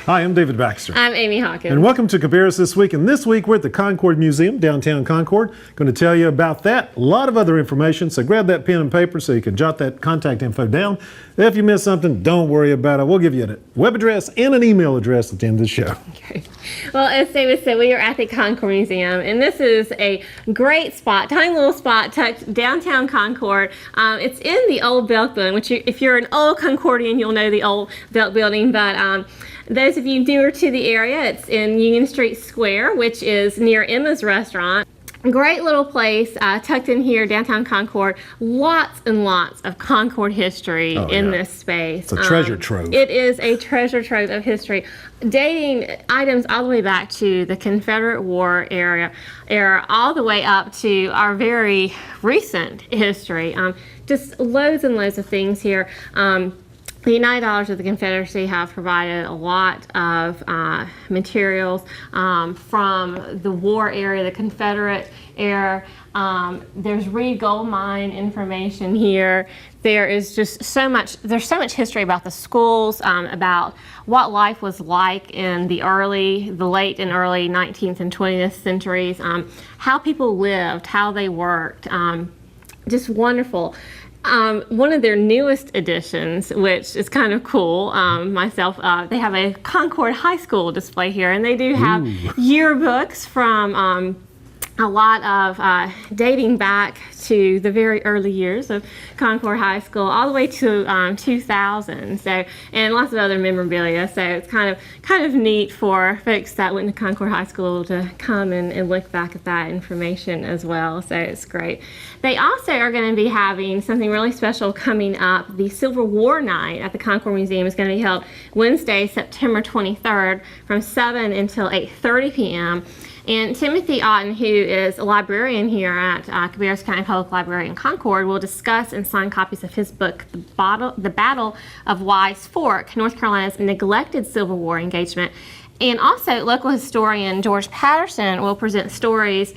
Hi, I'm David Baxter. I'm Amy Hawkins. And welcome to Cabarrus This Week. And this week we're at the Concord Museum, downtown Concord. Going to tell you about that, a lot of other information. So grab that pen and paper so you can jot that contact info down. If you miss something, don't worry about it. We'll give you a web address and an email address at the end of the show. Okay. Well, as David said, we are at the Concord Museum, and this is a great spot, tiny little spot tucked downtown Concord. It's in the old Belk building, which if you're an old Concordian, you'll know the old Belk building, but those of you newer to the area, it's in Union Street Square, which is near Emma's Restaurant. Great little place tucked in here, downtown Concord. Lots and lots of Concord history in this space. It's a treasure trove. It is a treasure trove of history, dating items all the way back to the Confederate War era, all the way up to our very recent history. Just loads and loads of things here. The United Autos of the Confederacy have provided a lot of materials from the war area, the Confederate era. There's Reed Gold Mine information here. There's so much history about the schools, about what life was like in the late and early 19th and 20th centuries, how people lived, how they worked. Just wonderful. One of their newest additions, which is kind of cool, they have a Concord High School display here, and they do have yearbooks from a lot of dating back to the very early years of Concord High School, all the way to 2000. So, and lots of other memorabilia. So it's kind of neat for folks that went to Concord High School to come and look back at that information as well. So it's great. They also are going to be having something really special coming up. The Civil War Night at the Concord Museum is going to be held Wednesday, September 23rd, from 7 until 8:30 p.m. And Timothy Otten, who is a librarian here at Cabarrus County Public Library in Concord, will discuss and sign copies of his book, The Battle of Wise Fork, North Carolina's Neglected Civil War Engagement. And also, local historian George Patterson will present stories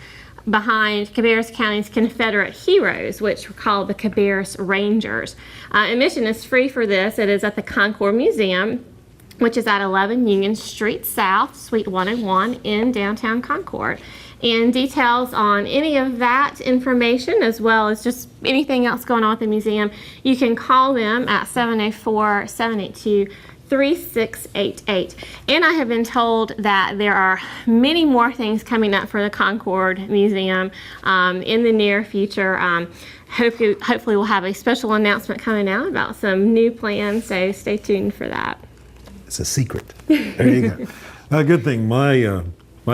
behind Cabarrus County's Confederate heroes, which were called the Cabarrus Rangers. Admission is free for this. It is at the Concord Museum, which is at 11 Union Street South, Suite 101 in downtown Concord. And details on any of that information, as well as just anything else going on at the museum, you can call them at 704-782-3688. And I have been told that there are many more things coming up for the Concord Museum in the near future. Hopefully we'll have a special announcement coming out about some new plans, so stay tuned for that. It's a secret. There you go. Good thing my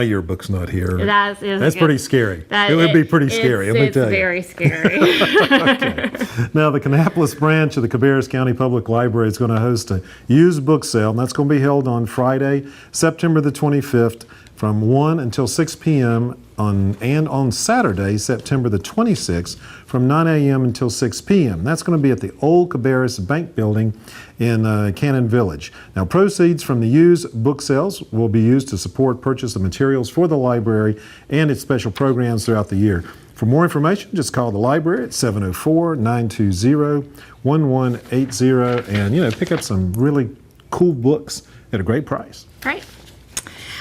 yearbook's not here. That's pretty scary. It would be pretty scary, let me tell you. It's very scary. Okay. Now, the Kannapolis branch of the Cabarrus County Public Library is going to host a used book sale, and that's going to be held on Friday, September the 25th, from 1 until 6 p.m. and on Saturday, September the 26th, from 9 a.m. until 6 p.m. That's going to be at the old Cabarrus Bank Building in Cannon Village. Now, proceeds from the used book sales will be used to support purchase of materials for the library and its special programs throughout the year. For more information, just call the library at 704-920-1180 and, pick up some really cool books at a great price. Great.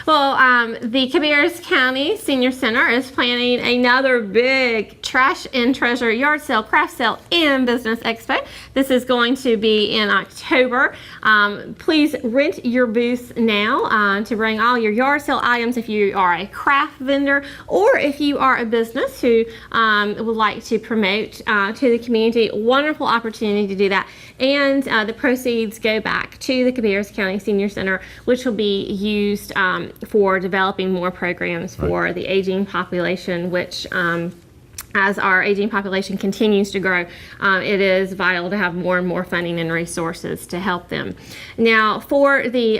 Well, the Cabarrus County Senior Center is planning another big trash and treasure yard sale, craft sale, and business expo. This is going to be in October. Please rent your booth now to bring all your yard sale items if you are a craft vendor or if you are a business who would like to promote to the community. Wonderful opportunity to do that. And the proceeds go back to the Cabarrus County Senior Center, which will be used for developing more programs for the aging population, which as our aging population continues to grow, it is vital to have more and more funding and resources to help them. Now, for the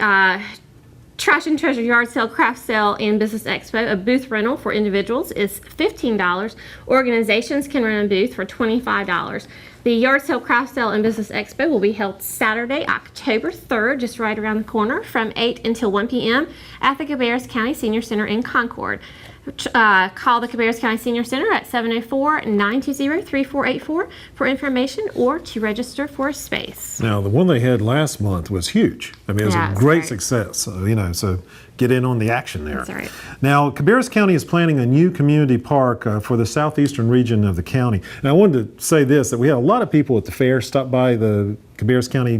Trash and Treasure Yard Sale, Craft Sale, and Business Expo, a booth rental for individuals is $15. Organizations can rent a booth for $25. The Yard Sale, Craft Sale, and Business Expo will be held Saturday, October 3rd, just right around the corner, from 8 until 1 p.m. at the Cabarrus County Senior Center in Concord. call the Cabarrus County Senior Center at 704-920-3484 for information or to register for a space. Now, the one they had last month was huge. I mean, it was Yeah, a it's great great. success. So get in on the action there. That's right. Now, Cabarrus County is planning a new community park for the southeastern region of the county. And I wanted to say this, that we had a lot of people at the fair stop by the Cabarrus County,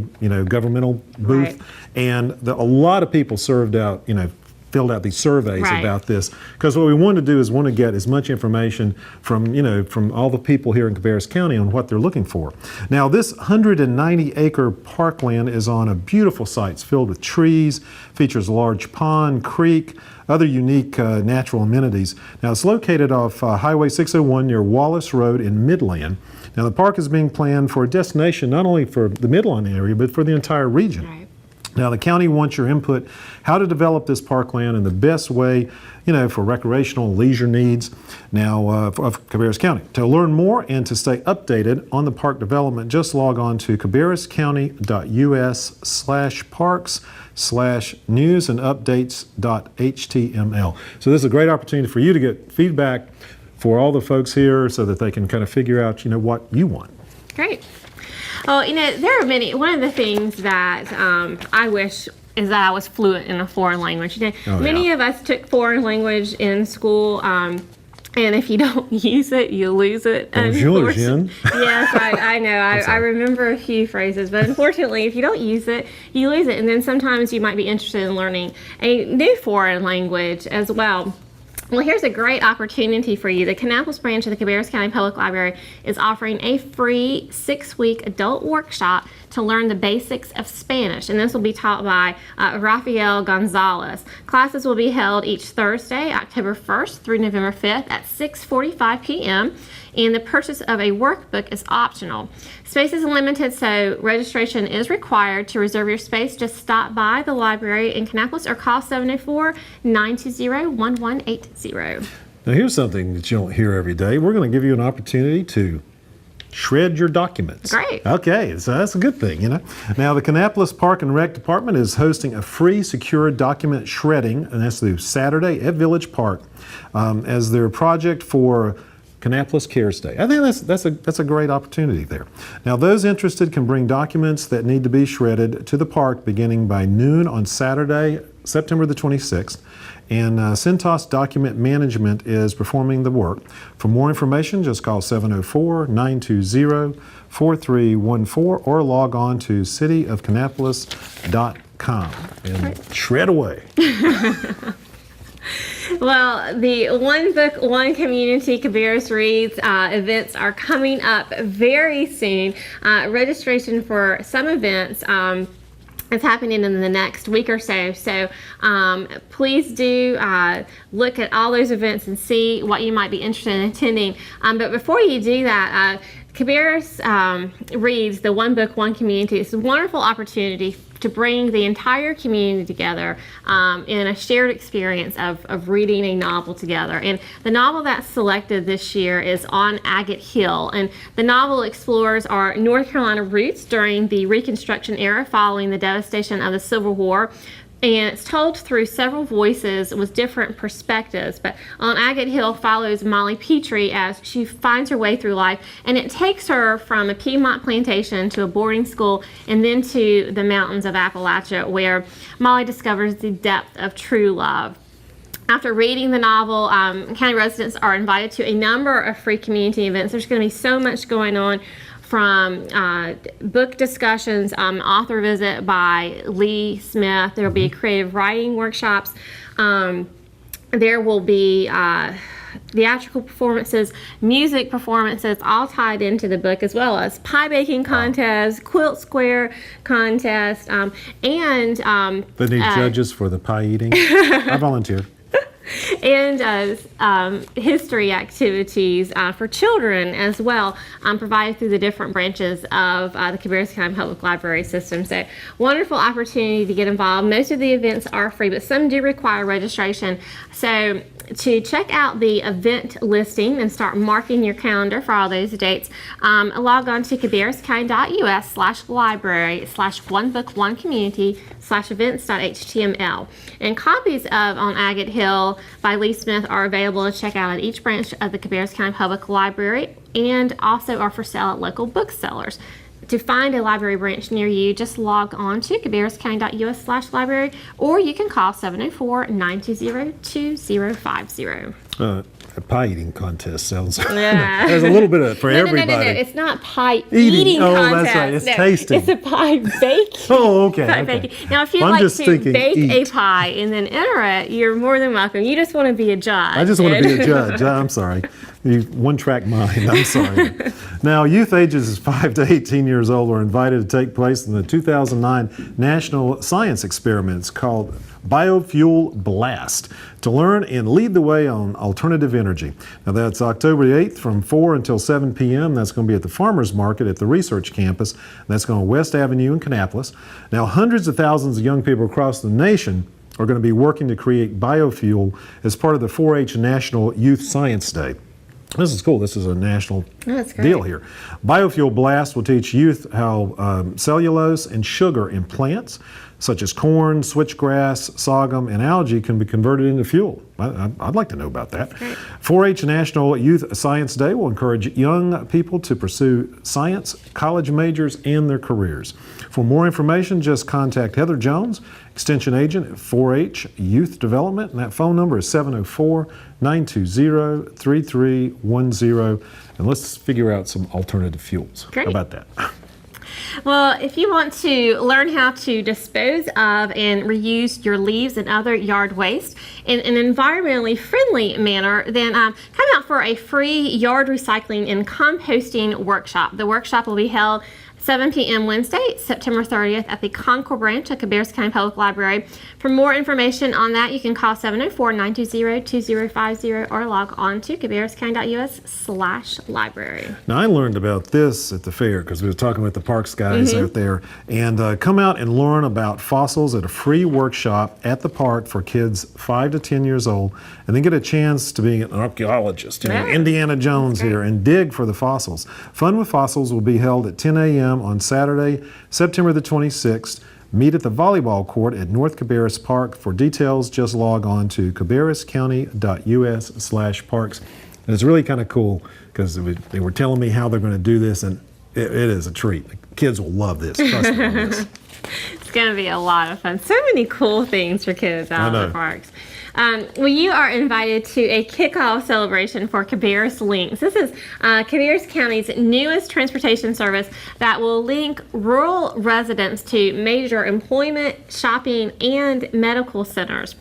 governmental booth, Right. and a lot of people filled out these surveys Right. about this, because what we want to do is want to get as much information from all the people here in Cabarrus County on what they're looking for. Now, this 190-acre parkland is on a beautiful site. It's filled with trees, features a large pond, creek, other unique natural amenities. Now, it's located off Highway 601 near Wallace Road in Midland. Now, the park is being planned for a destination not only for the Midland area, but for the entire region. Right. Now, the county wants your input how to develop this parkland in the best way, for recreational and leisure needs of Cabarrus County. To learn more and to stay updated on the park development, just log on to cabarruscounty.us/parks/news-and-updates.html. So this is a great opportunity for you to get feedback for all the folks here so that they can kind of figure out, what you want. Great. Well, there are many. One of the things that I wish is that I was fluent in a foreign language. Many of us took foreign language in school, and if you don't use it, you lose it. Bonjour, Jean. Yes, I know. I remember a few phrases, but unfortunately, if you don't use it, you lose it. And then sometimes you might be interested in learning a new foreign language as well. Well, here's a great opportunity for you. The Kannapolis branch of the Cabarrus County Public Library is offering a free 6-week adult workshop to learn the basics of Spanish, and this will be taught by Rafael Gonzalez. Classes will be held each Thursday, October 1st through November 5th at 6:45 p.m., and the purchase of a workbook is optional. Space is limited, so registration is required. To reserve your space, just stop by the library in Kannapolis or call 704-920-1180. Now, here's something that you don't hear every day. We're going to give you an opportunity to shred your documents. Great. Okay, so that's a good thing, Now, the Kannapolis Park and Rec Department is hosting a free secure document shredding, and that's through Saturday at Village Park, as their project for Kannapolis Cares Day. I think that's a great opportunity there. Now, those interested can bring documents that need to be shredded to the park beginning by noon on Saturday, September the 26th. And Cintas Document Management is performing the work. For more information, just call 704-920-4314 or log on to cityofkannapolis.com and shred away. Well, the One Book, One Community Cabarrus Reads events are coming up very soon. Registration for some events is happening in the next week or so. So please do look at all those events and see what you might be interested in attending. But before you do that, Cabarrus Reads, the One Book, One Community. It's a wonderful opportunity to bring the entire community together in a shared experience of reading a novel together. And the novel that's selected this year is On Agate Hill. And the novel explores our North Carolina roots during the Reconstruction era following the devastation of the Civil War. And it's told through several voices with different perspectives. But On Agate Hill follows Molly Petrie as she finds her way through life, and it takes her from a Piedmont plantation to a boarding school and then to the mountains of Appalachia, where Molly discovers the depth of true love. After reading the novel, county residents are invited to a number of free community events. There's going to be so much going on, from book discussions, author visit by Lee Smith. There will be creative writing workshops. There will be theatrical performances, music performances, all tied into the book, as well as pie baking contests, quilt square contest, and They need judges for the pie eating. I volunteer. and history activities for children as well, provided through the different branches of the Cabarrus County Public Library system. So wonderful opportunity to get involved. Most of the events are free, but some do require registration. So to check out the event listing and start marking your calendar for all those dates, log on to cabarruscounty.us/library/onebook1community/events.html. And copies of On Agate Hill by Lee Smith are available to check out at each branch of the Cabarrus County Public Library, and also are for sale at local booksellers. To find a library branch near you, just log on to cabarruscounty.us/library, or you can call 704-920-2050. A pie eating contest sounds. Yeah. There's a little bit of for everybody. No. It's not pie eating contest. That's right. It's No, tasting. It's a pie baking. Oh, okay. Pie Okay. baking. Now, if you'd I'm like just to thinking bake eat. a pie and then enter it, you're more than welcome. You just want to be a judge. I just want to be a judge. I'm sorry. One-track mind. I'm sorry. Now, youth ages 5 to 18 years old are invited to take place in the 2009 National Science Experiments called Biofuel Blast to learn and lead the way on alternative energy. Now, that's October the 8th from 4 until 7 p.m. That's going to be at the Farmers Market at the Research Campus. That's going on West Avenue in Kannapolis. Now, hundreds of thousands of young people across the nation are going to be working to create biofuel as part of the 4-H National Youth Science Day. This is cool. This is a national deal here. Biofuel Blast will teach youth how cellulose and sugar in plants, such as corn, switchgrass, sorghum, and algae, can be converted into fuel. I'd like to know about that. 4-H National Youth Science Day will encourage young people to pursue science, college majors, and their careers. For more information, just contact Heather Jones, Extension Agent at 4-H Youth Development, and that phone number is 704-920-3310. And let's figure out some alternative fuels. Great. How about that? Well, if you want to learn how to dispose of and reuse your leaves and other yard waste in an environmentally friendly manner, then come out for a free yard recycling and composting workshop. The workshop will be held 7 p.m. Wednesday, September 30th at the Concord branch of Cabarrus County Public Library. For more information on that, you can call 704-920-2050 or log on to cabarruscounty.us/library. Now, I learned about this at the fair because we were talking with the parks guys out there, and come out and learn about fossils at a free workshop at the park for kids 5 to 10 years old, and then get a chance to be an archaeologist, Indiana Jones here, and dig for the fossils. Fun with Fossils will be held at 10 a.m. on Saturday, September the 26th. Meet at the volleyball court at North Cabarrus Park. For details, just log on to cabarruscounty.us/parks. And it's really kind of cool because they were telling me how they're going to do this, and it is a treat. The kids will love this. Trust me on this. It's going to be a lot of fun. So many cool things for kids out in the parks. Well, you are invited to a kickoff celebration for Cabarrus Link. This is Cabarrus County's newest transportation service that will link rural residents to major employment, shopping, and medical centers.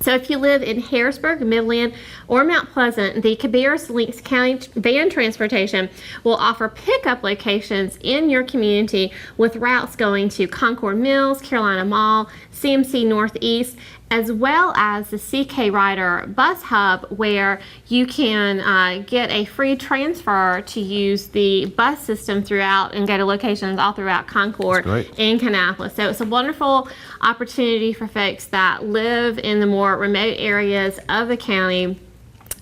So if you live in Harrisburg, Midland, or Mount Pleasant, the Cabarrus Link's county van transportation will offer pickup locations in your community with routes going to Concord Mills, Carolina Mall, CMC Northeast, as well as the CK Rider bus hub, where you can get a free transfer to use the bus system throughout and go to locations all throughout Concord and Kannapolis. So it's a wonderful opportunity for folks that live in the more remote areas of the county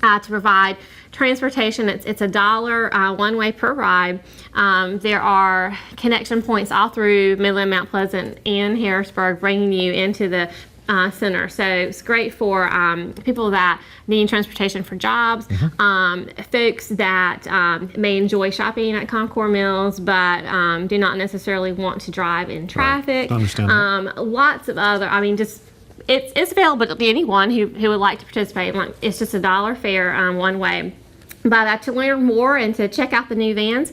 to provide transportation. It's $1 one way per ride. There are connection points all through Midland, Mount Pleasant, and Harrisburg, bringing you into the center. So it's great for people that need transportation for jobs, folks that may enjoy shopping at Concord Mills but do not necessarily want to drive in traffic. Understand lots of other, it's available to anyone who would like to participate. It's just $1 fare one way. But to learn more and to check out the new vans,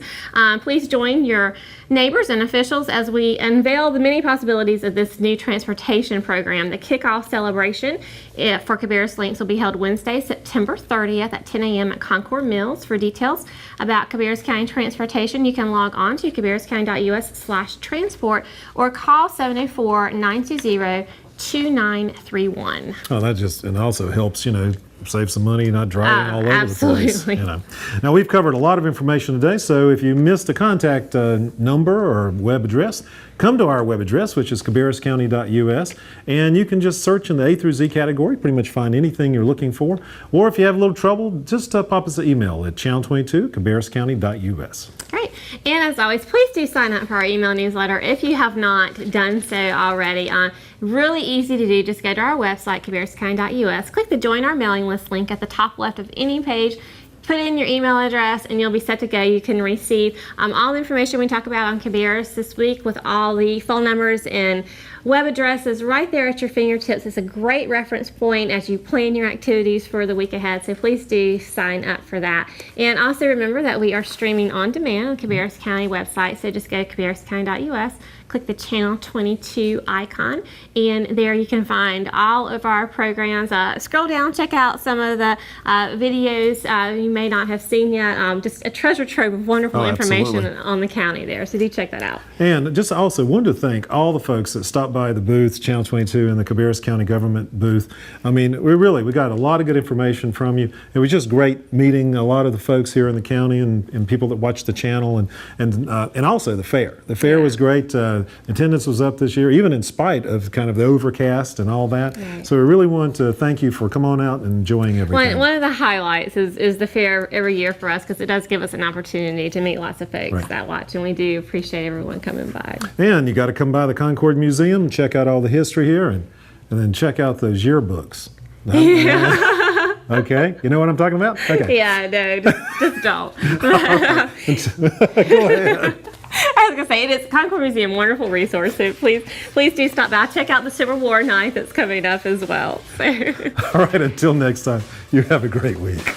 please join your neighbors and officials as we unveil the many possibilities of this new transportation program. The kickoff celebration for Cabarrus Links will be held Wednesday, September 30th at 10 a.m. at Concord Mills. For details about Cabarrus County transportation, you can log on to cabarruscounty.us/transport or call 704-920 2931. Oh, that just, and also helps, save some money, not driving all over absolutely. the place. Now, we've covered a lot of information today, so if you missed a contact number or web address, come to our web address, which is cabarruscounty.us, and you can just search in the A through Z category, pretty much find anything you're looking for. Or if you have a little trouble, just pop us an email at channel22cabarruscounty.us. Great. And as always, please do sign up for our email newsletter if you have not done so already. Really easy to do. Just go to our website, cabarruscounty.us, click the Join Our Mailing List link at the top left of any page. Put in your email address and you'll be set to go. You can receive all the information we talk about on Cabarrus this week with all the phone numbers and web addresses right there at your fingertips. It's a great reference point as you plan your activities for the week ahead, so please do sign up for that. And also remember that we are streaming on demand on Cabarrus County website, so just go to cabarruscounty.us, click the Channel 22 icon, and there you can find all of our programs. Scroll down, check out some of the videos you may not have seen yet. Just a treasure trove of wonderful information absolutely. on the county there, so do check that out. And just also wanted to thank all the folks that stopped by the booth, Channel 22 and the Cabarrus County Government booth. I mean, we got a lot of good information from you. It was just great meeting a lot of the folks here in the county and people that watch the channel, and also the fair. The fair was great. Attendance was up this year, even in spite of kind of the overcast and all that. Right. So we really want to thank you for coming on out and enjoying everything. One of the highlights is the fair every year for us, because it does give us an opportunity to meet lots of folks that watch, and we do appreciate everyone coming by. And you got to come by the Concord Museum and check out all the history here, and then check out those yearbooks. Okay, you know what I'm talking about? Okay. Yeah, no, just don't. Go ahead. I was going to say, it is Concord Museum, wonderful resource, so please do stop by. Check out the Civil War night that's coming up as well. All right, until next time, you have a great week.